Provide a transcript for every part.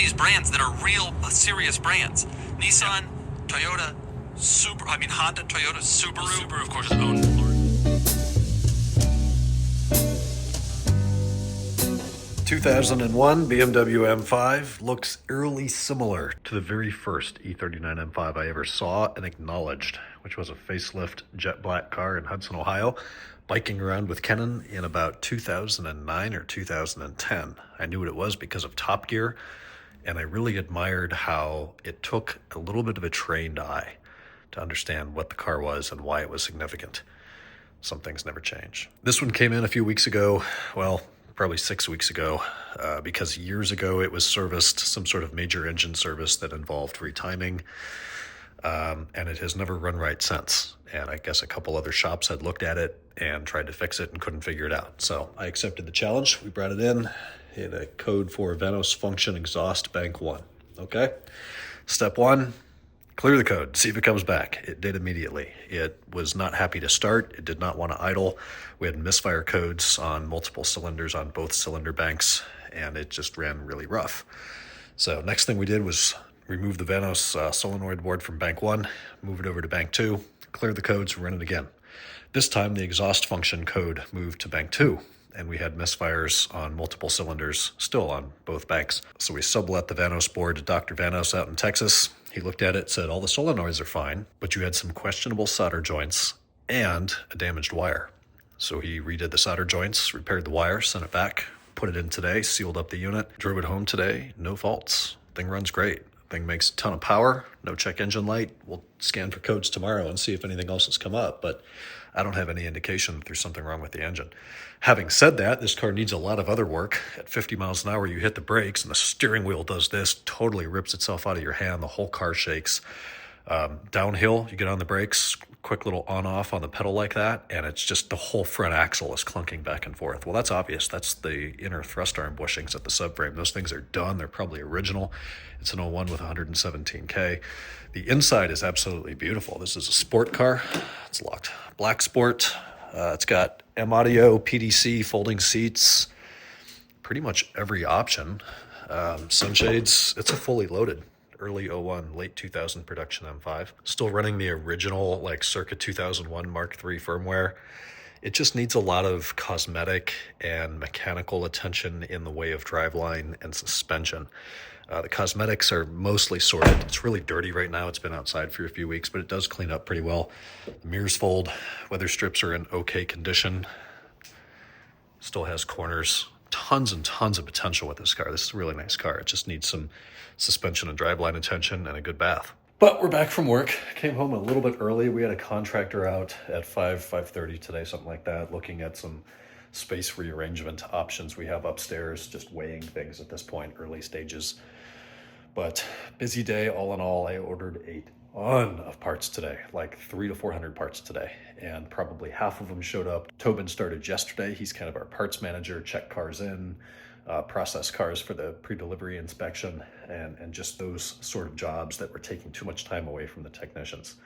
these brands that are real, serious brands. Nissan, Toyota, Honda, Toyota, Subaru. Well, Subaru, of course, is owned in Florida. 2001 BMW M5 looks eerily similar to the very first E39 M5 I ever saw and acknowledged, which was a facelift jet black car in Hudson, Ohio, biking around with Kenan in about 2009 or 2010. I knew what it was because of Top Gear, and I really admired how it took a little bit of a trained eye to understand what the car was and why it was significant. Some things never change. This one came in a few weeks ago, well, probably 6 weeks ago, because years ago it was serviced, some sort of major engine service that involved retiming, and it has never run right since. And I guess a couple other shops had looked at it and tried to fix it and couldn't figure it out. So I accepted the challenge. We brought it in. It had a code for VANOS function exhaust bank 1. Okay. Step 1, clear the code, see if it comes back. It did immediately. It was not happy to start. It did not want to idle. We had misfire codes on multiple cylinders on both cylinder banks, and it just ran really rough. So next thing we did was remove the VANOS solenoid board from bank 1, move it over to bank 2, clear the codes, run it again. This time the exhaust function code moved to bank 2, and we had misfires on multiple cylinders still on both banks. So we sublet the VANOS board to Dr. VANOS out in Texas. He looked at it, said all the solenoids are fine, but you had some questionable solder joints and a damaged wire. So he redid the solder joints, repaired the wire, sent it back, put it in today, sealed up the unit, drove it home today, no faults. Thing runs great. Thing makes a ton of power, no check engine light. We'll scan for codes tomorrow and see if anything else has come up, but I don't have any indication that there's something wrong with the engine. Having said that, this car needs a lot of other work. At 50 miles an hour, you hit the brakes and the steering wheel does this, totally rips itself out of your hand. The whole car shakes. Downhill, you get on the brakes, quick little on-off on the pedal like that, and it's just the whole front axle is clunking back and forth. Well, that's obvious. That's the inner thrust arm bushings at the subframe. Those things are done. They're probably original. It's an 01 with 117K. The inside is absolutely beautiful. This is a sport car. It's locked. Black sport. It's got M-Audio, PDC, folding seats, pretty much every option. Sunshades. It's a fully loaded early 01, late 2000 production M5. Still running the original like circa 2001 Mark III firmware. It just needs a lot of cosmetic and mechanical attention in the way of driveline and suspension. The cosmetics are mostly sorted. It's really dirty right now. It's been outside for a few weeks, but it does clean up pretty well. The mirrors fold. Weather strips are in okay condition. Still has corners. Tons and tons of potential with this car. This is a really nice car. It just needs some suspension and driveline attention and a good bath. But we're back from work. Came home a little bit early. We had a contractor out at 5:30 today, something like that, looking at some space rearrangement options we have upstairs, just weighing things at this point, early stages. But busy day all in all. I ordered a ton of parts today, like 300 to 400 parts today, and probably half of them showed up. Tobin started yesterday. He's kind of our parts manager, check cars in, process cars for the pre-delivery inspection, and just those sort of jobs that were taking too much time away from the technicians,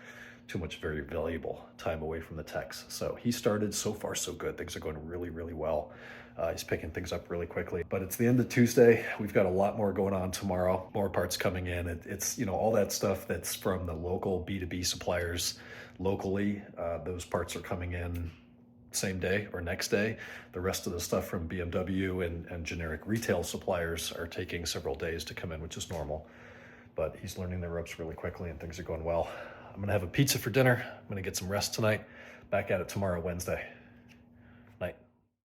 too much very valuable time away from the techs. So he started. So far so good. Things are going really, really well. He's picking things up really quickly, but it's the end of Tuesday. We've got a lot more going on tomorrow, more parts coming in. It's, you know, all that stuff that's from the local B2B suppliers locally. Those parts are coming in same day or next day. The rest of the stuff from BMW and generic retail suppliers are taking several days to come in, which is normal, but he's learning the ropes really quickly and things are going well. I'm gonna have a pizza for dinner. I'm gonna get some rest tonight. Back at it tomorrow, Wednesday.